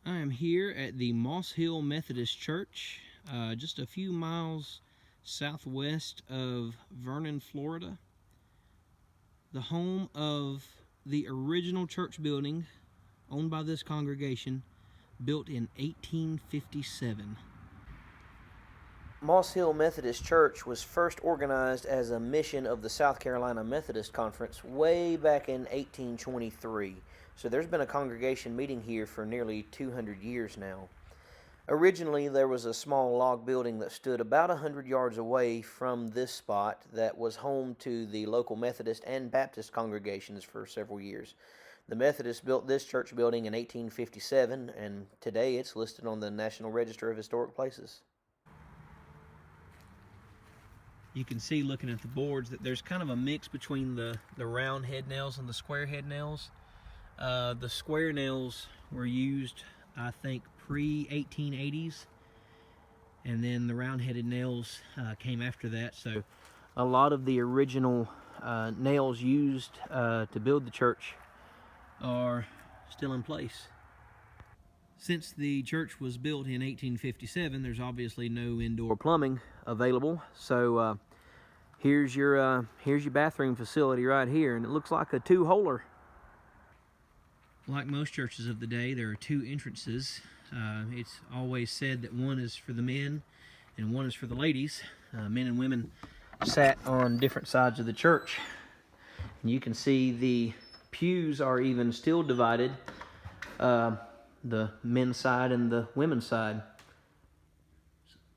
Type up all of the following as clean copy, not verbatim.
I am here at the Moss Hill Methodist Church, just a few miles southwest of Vernon, Florida, the home of the original church building owned by this congregation, built in 1857. Moss Hill Methodist Church was first organized as a mission of the South Carolina Methodist Conference way back in 1823. So there's been a congregation meeting here for nearly 200 years now. Originally, there was a small log building that stood about 100 yards away from this spot that was home to the local Methodist and Baptist congregations for several years. The Methodists built this church building in 1857, and today it's listed on the National Register of Historic Places. You can see, looking at the boards, that there's kind of a mix between the round head nails and the square head nails. The square nails were used, I think, pre-1880s, and then the round-headed nails came after that. So a lot of the original nails used to build the church are still in place. Since the church was built in 1857, there's obviously no indoor plumbing available. So here's your bathroom facility right here, and it looks like a two-holer. Like most churches of the day, there are two entrances. It's always said that one is for the men and one is for the ladies. Men and women sat on different sides of the church. And you can see the pews are even still divided, the men's side and the women's side.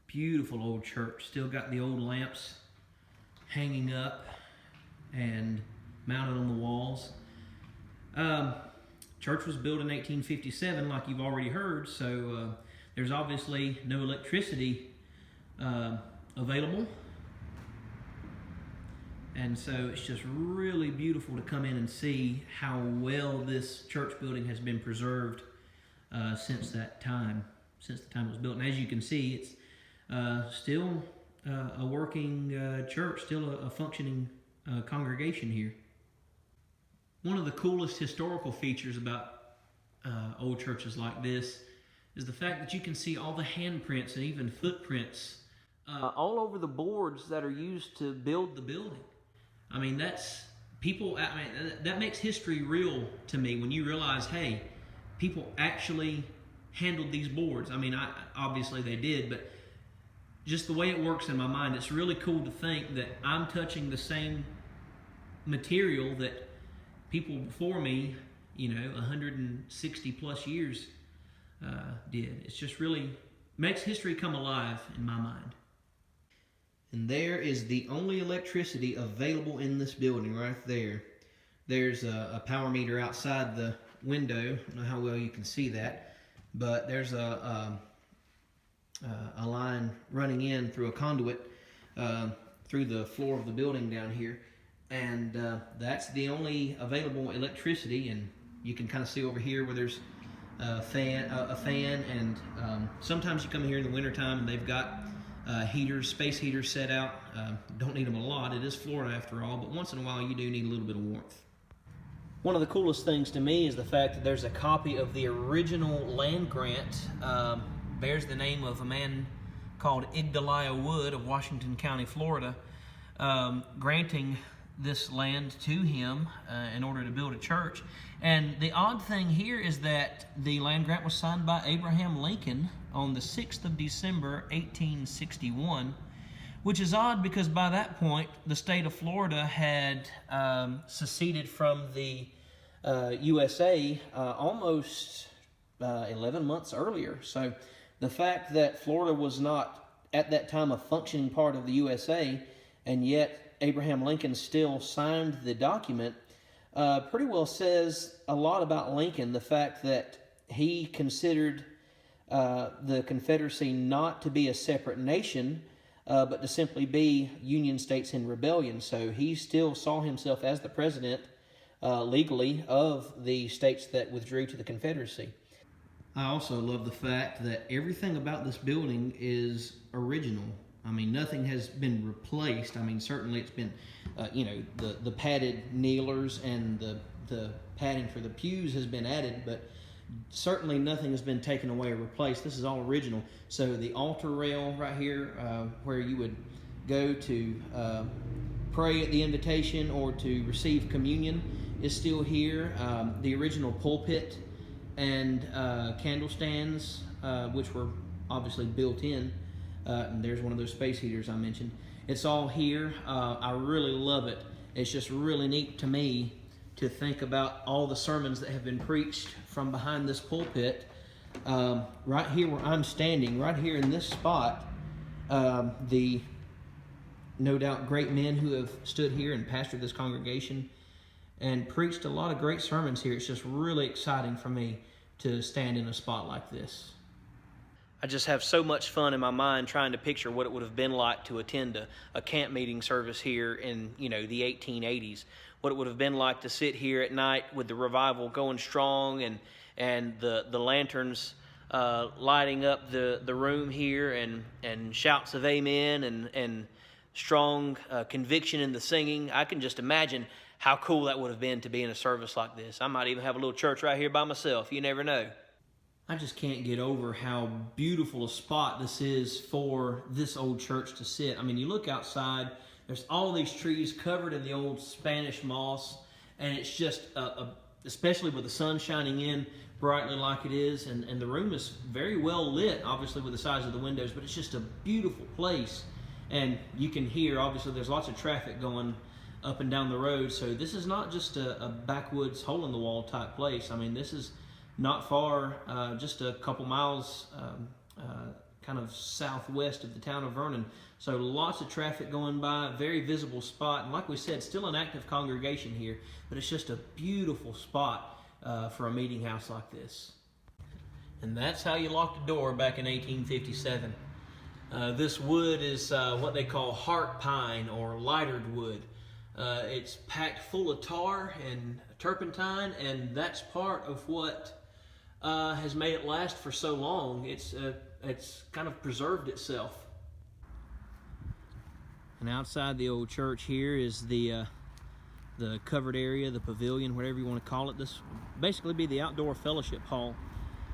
Beautiful old church. Still got the old lamps hanging up and mounted on the walls. Church was built in 1857, like you've already heard, so there's obviously no electricity available. And so it's just really beautiful to come in and see how well this church building has been preserved since that time, since the time it was built. And as you can see, it's still a working church, still a functioning congregation here. One of the coolest historical features about old churches like this is the fact that you can see all the handprints and even footprints all over the boards that are used to build the building. I mean, that makes history real to me when you realize, hey, people actually handled these boards. I mean, obviously they did, but just the way it works in my mind, it's really cool to think that I'm touching the same material that people before me, 160 plus years did. It's just really makes history come alive in my mind. And there is the only electricity available in this building right there. There's a power meter outside the window. I don't know how well you can see that, but there's a line running in through a conduit through the floor of the building down here. And that's the only available electricity. And you can kind of see over here where there's a fan, and sometimes you come here in the wintertime and they've got heaters, space heaters set out. Don't need them a lot. It is Florida after all, but once in a while you do need a little bit of warmth. One of the coolest things to me is the fact that there's a copy of the original land grant. Bears the name of a man called Igdaliah Wood of Washington County, Florida, granting this land to him in order to build a church. And the odd thing here is that the land grant was signed by Abraham Lincoln on the 6th of December, 1861, which is odd because by that point, the state of Florida had seceded from the USA almost 11 months earlier. So the fact that Florida was not at that time a functioning part of the USA, and yet Abraham Lincoln still signed the document, pretty well says a lot about Lincoln. The fact that he considered the Confederacy not to be a separate nation, but to simply be Union states in rebellion. So he still saw himself as the president legally of the states that withdrew to the Confederacy. I also love the fact that everything about this building is original. I mean, nothing has been replaced. I mean, certainly it's been, the padded kneelers and the padding for the pews has been added, but certainly nothing has been taken away or replaced. This is all original. So the altar rail right here, where you would go to pray at the invitation or to receive communion, is still here. The original pulpit and candle stands, which were obviously built in, and there's one of those space heaters I mentioned. It's all here. I really love it. It's just really neat to me to think about all the sermons that have been preached from behind this pulpit. Right here where I'm standing, right here in this spot, the no doubt great men who have stood here and pastored this congregation and preached a lot of great sermons here. It's just really exciting for me to stand in a spot like this. I just have so much fun in my mind trying to picture what it would have been like to attend a camp meeting service here in, the 1880s. What it would have been like to sit here at night with the revival going strong and the lanterns lighting up the room here and shouts of amen and strong conviction in the singing. I can just imagine how cool that would have been to be in a service like this. I might even have a little church right here by myself. You never know. I just can't get over how beautiful a spot this is for this old church to sit. I mean, you look outside, there's all these trees covered in the old Spanish moss, and it's just, especially with the sun shining in brightly like it is, and the room is very well lit, obviously with the size of the windows, but it's just a beautiful place. And you can hear, obviously, there's lots of traffic going up and down the road, so this is not just a backwoods, hole-in-the-wall type place. I mean, this is not far, just a couple miles kind of southwest of the town of Vernon. So lots of traffic going by, very visible spot. And like we said, still an active congregation here, but it's just a beautiful spot for a meeting house like this. And that's how you locked a door back in 1857. This wood is what they call heart pine or lightered wood. It's packed full of tar and turpentine, and that's part of what has made it last for so long. It's kind of preserved itself. And outside the old church here is the covered area, the pavilion, whatever you want to call it. This will basically be the outdoor fellowship hall.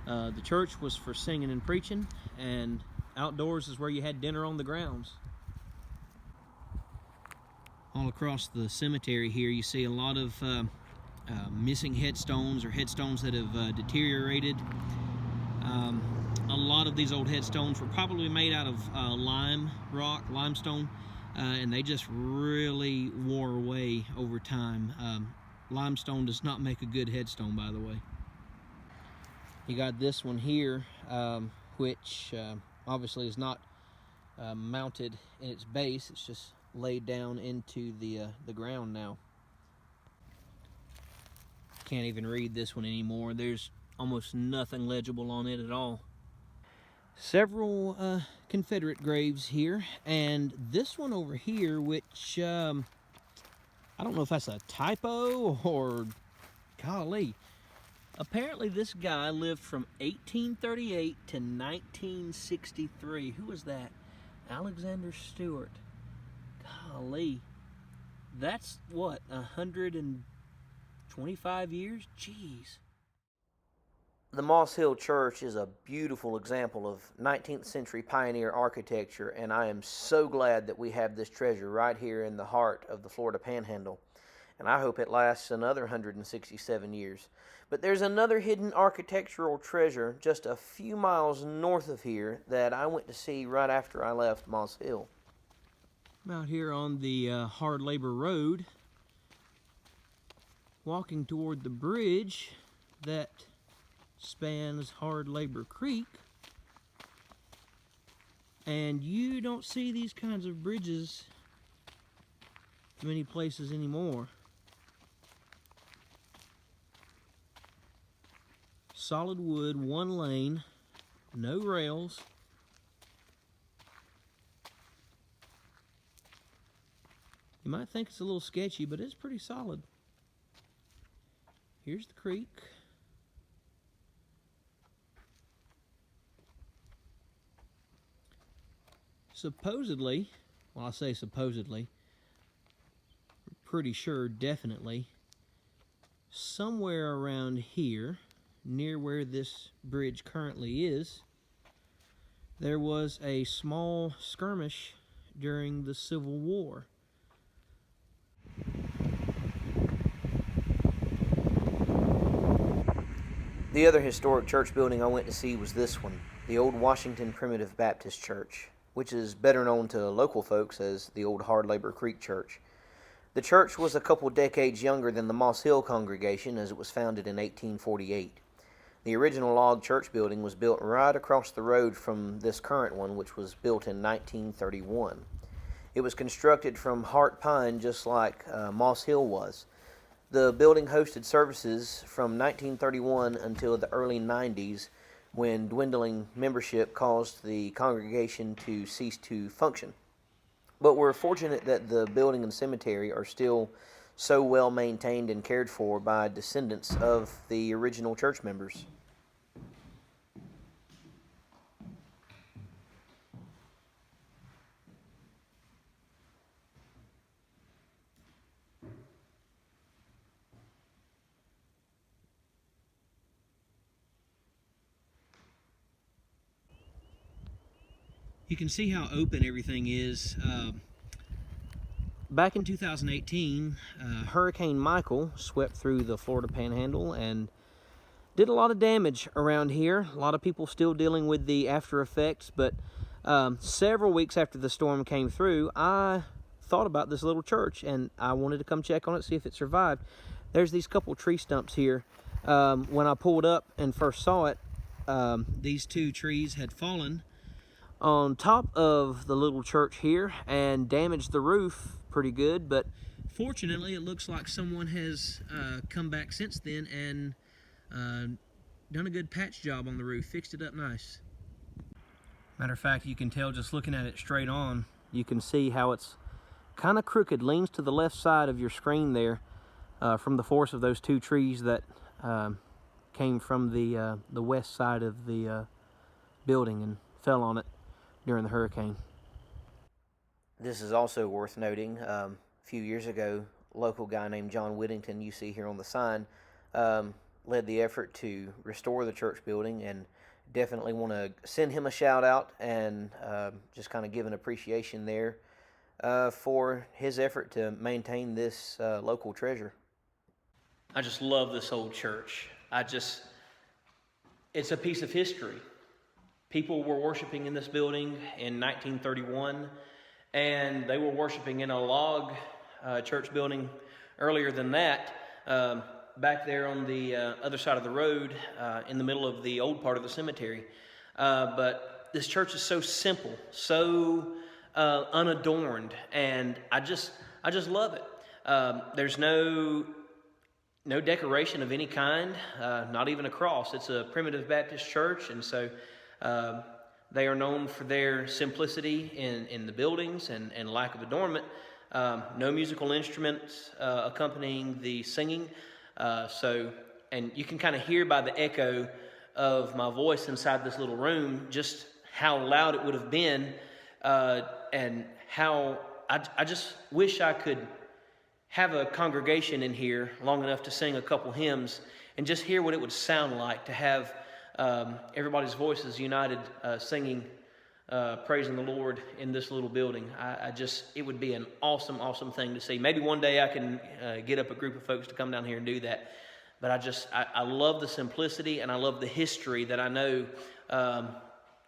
The church was for singing and preaching, and outdoors is where you had dinner on the grounds. All across the cemetery here you see a lot of missing headstones or headstones that have deteriorated. A lot of these old headstones were probably made out of limestone, and they just really wore away over time. Limestone does not make a good headstone, by the way. You got this one here, which obviously is not mounted in its base. It's just laid down into the ground now. Can't even read this one anymore. There's almost nothing legible on it at all. Several Confederate graves here, and this one over here, which I don't know if that's a typo or golly. Apparently this guy lived from 1838 to 1963. Who was that? Alexander Stewart. Golly. That's what, 125 years? Jeez. The Moss Hill Church is a beautiful example of 19th century pioneer architecture, and I am so glad that we have this treasure right here in the heart of the Florida Panhandle. And I hope it lasts another 167 years. But there's another hidden architectural treasure just a few miles north of here that I went to see right after I left Moss Hill. I'm out here on the Hard Labor Road, walking toward the bridge that spans Hard Labor Creek, and you don't see these kinds of bridges many places anymore. Solid wood, one lane, no rails. You might think it's a little sketchy, but it's pretty solid. Here's the creek. Supposedly, well, I say supposedly, pretty sure definitely, somewhere around here, near where this bridge currently is, there was a small skirmish during the Civil War. The other historic church building I went to see was this one, the old Washington Primitive Baptist Church, which is better known to local folks as the old Hard Labor Creek Church. The church was a couple decades younger than the Moss Hill congregation, as it was founded in 1848. The original log church building was built right across the road from this current one, which was built in 1931. It was constructed from heart pine, just like Moss Hill was. The building hosted services from 1931 until the early 90s, when dwindling membership caused the congregation to cease to function. But we're fortunate that the building and cemetery are still so well maintained and cared for by descendants of the original church members. You can see how open everything is. Back in 2018, Hurricane Michael swept through the Florida Panhandle and did a lot of damage around here. A lot of people still dealing with the after effects, but several weeks after the storm came through, I thought about this little church and I wanted to come check on it, see if it survived. There's these couple tree stumps here. When I pulled up and first saw it, these two trees had fallen on top of the little church here and damaged the roof pretty good, but fortunately it looks like someone has come back since then and done a good patch job on the roof, fixed it up nice. Matter of fact, you can tell just looking at it straight on. You can see how it's kind of crooked, leans to the left side of your screen there from the force of those two trees that came from the west side of the building and fell on it during the hurricane. This is also worth noting. A few years ago, a local guy named John Whittington, you see here on the sign, led the effort to restore the church building, and definitely want to send him a shout out and just kind of give an appreciation there for his effort to maintain this local treasure. I just love this old church. It's a piece of history. People were worshiping in this building in 1931, and they were worshiping in a log church building earlier than that, back there on the other side of the road, in the middle of the old part of the cemetery. But this church is so simple, so unadorned, and I just love it. There's no decoration of any kind, not even a cross. It's a primitive Baptist church, and so they are known for their simplicity in the buildings and lack of adornment. No musical instruments accompanying the singing. And you can kind of hear by the echo of my voice inside this little room just how loud it would have been, and how I just wish I could have a congregation in here long enough to sing a couple hymns and just hear what it would sound like to have everybody's voices united, singing, praising the Lord in this little building. It would be an awesome thing to see. Maybe one day I can get up a group of folks to come down here and do that. But I love the simplicity, and I love the history that I know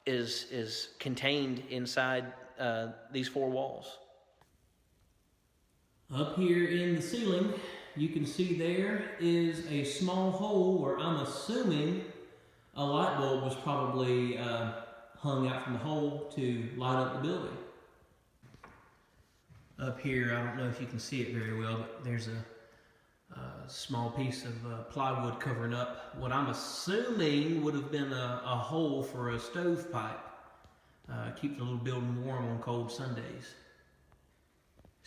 is contained inside these four walls. Up here in the ceiling, you can see there is a small hole where I'm assuming a light bulb was probably hung out from the hole to light up the building. Up here, I don't know if you can see it very well, but there's a small piece of plywood covering up what I'm assuming would have been a hole for a stovepipe. Keep the little building warm on cold Sundays.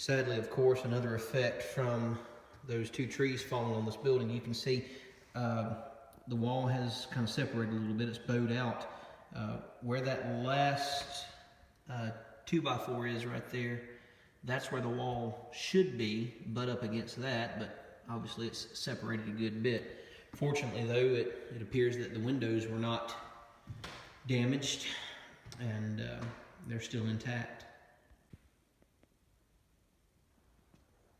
Sadly, of course, another effect from those two trees falling on this building, you can see the wall has kind of separated a little bit. It's bowed out. Where that last 2x4 is right there, that's where the wall should be, butt up against that, but obviously it's separated a good bit. Fortunately, though, it appears that the windows were not damaged, and they're still intact.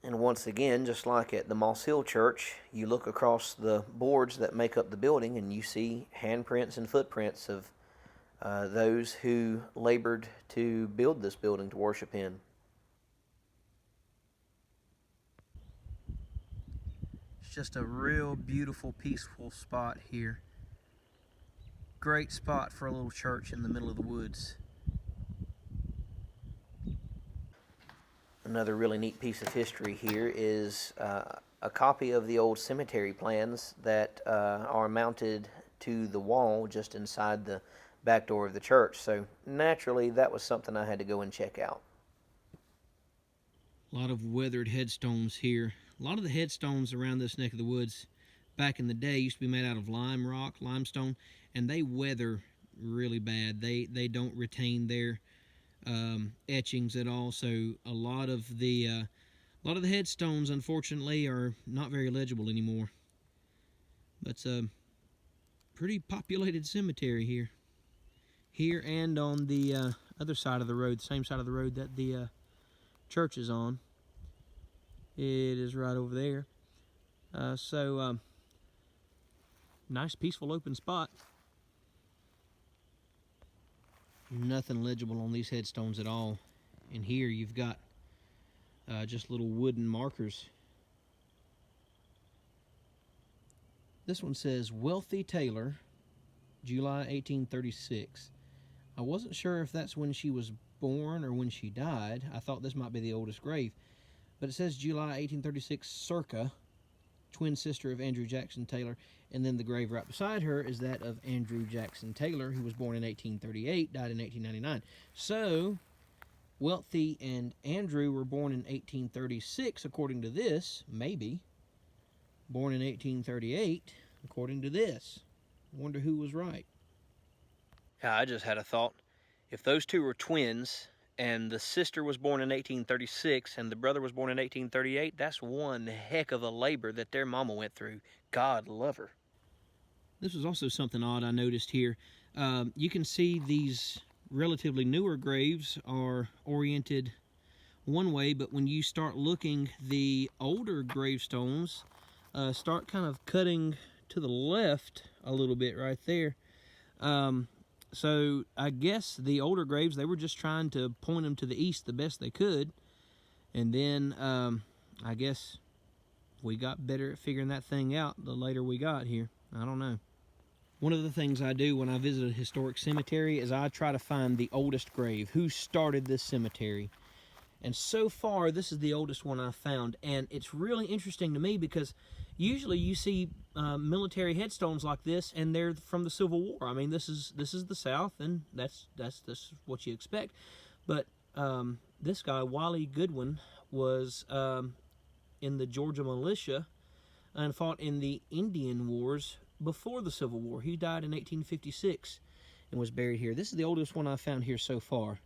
And once again, just like at the Moss Hill Church, you look across the boards that make up the building and you see handprints and footprints of those who labored to build this building to worship in. It's just a real beautiful, peaceful spot here. Great spot for a little church in the middle of the woods. Another really neat piece of history here is a copy of the old cemetery plans that are mounted to the wall just inside the back door of the church. So naturally, that was something I had to go and check out. A lot of weathered headstones here. A lot of the headstones around this neck of the woods back in the day used to be made out of limestone, and they weather really bad. They don't retain their etchings at all, so a lot of the headstones, unfortunately, are not very legible anymore. But it's a pretty populated cemetery here and on the other side of the road, the same side of the road that the church is on. It is right over there. Nice, peaceful, open spot. Nothing legible on these headstones at all. And here you've got just little wooden markers. This one says Wealthy Taylor, July 1836. I wasn't sure if that's when she was born or when she died. I thought this might be the oldest grave. But it says July 1836 circa, twin sister of Andrew Jackson Taylor. And then the grave right beside her is that of Andrew Jackson Taylor, who was born in 1838, died in 1899. So, Wealthy and Andrew were born in 1836, according to this, maybe. Born in 1838, according to this. I wonder who was right. Yeah, I just had a thought. If those two were twins, and the sister was born in 1836, and the brother was born in 1838, that's one heck of a labor that their mama went through. God love her. This was also something odd I noticed here. You can see these relatively newer graves are oriented one way, but when you start looking, the older gravestones start kind of cutting to the left a little bit right there. So I guess the older graves, they were just trying to point them to the east the best they could. And then I guess we got better at figuring that thing out the later we got here. I don't know. One of the things I do when I visit a historic cemetery is I try to find the oldest grave. Who started this cemetery? And so far, this is the oldest one I've found. And it's really interesting to me because usually you see military headstones like this, and they're from the Civil War. I mean, this is the South, and that's what you expect. But this guy, Wally Goodwin, was in the Georgia militia and fought in the Indian Wars before the Civil War. He died in 1856 and was buried here. This is the oldest one I've found here so far.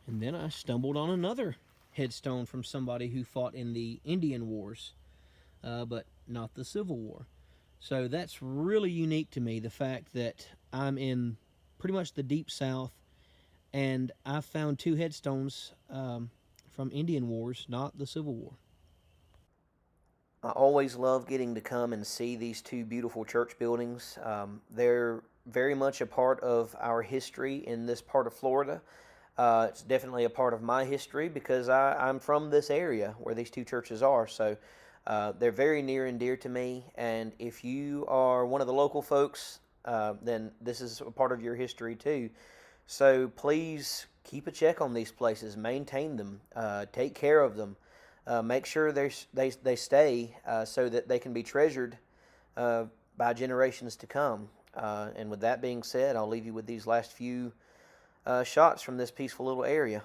And then I stumbled on another headstone from somebody who fought in the Indian Wars, but not the Civil War. So that's really unique to me, the fact that I'm in pretty much the Deep South, and I found two headstones from Indian Wars, not the Civil War. I always love getting to come and see these two beautiful church buildings. They're very much a part of our history in this part of Florida. It's definitely a part of my history because I'm from this area where these two churches are. So they're very near and dear to me. And if you are one of the local folks, then this is a part of your history too. So please keep a check on these places, maintain them, take care of them. Make sure they stay so that they can be treasured by generations to come. And with that being said, I'll leave you with these last few shots from this peaceful little area.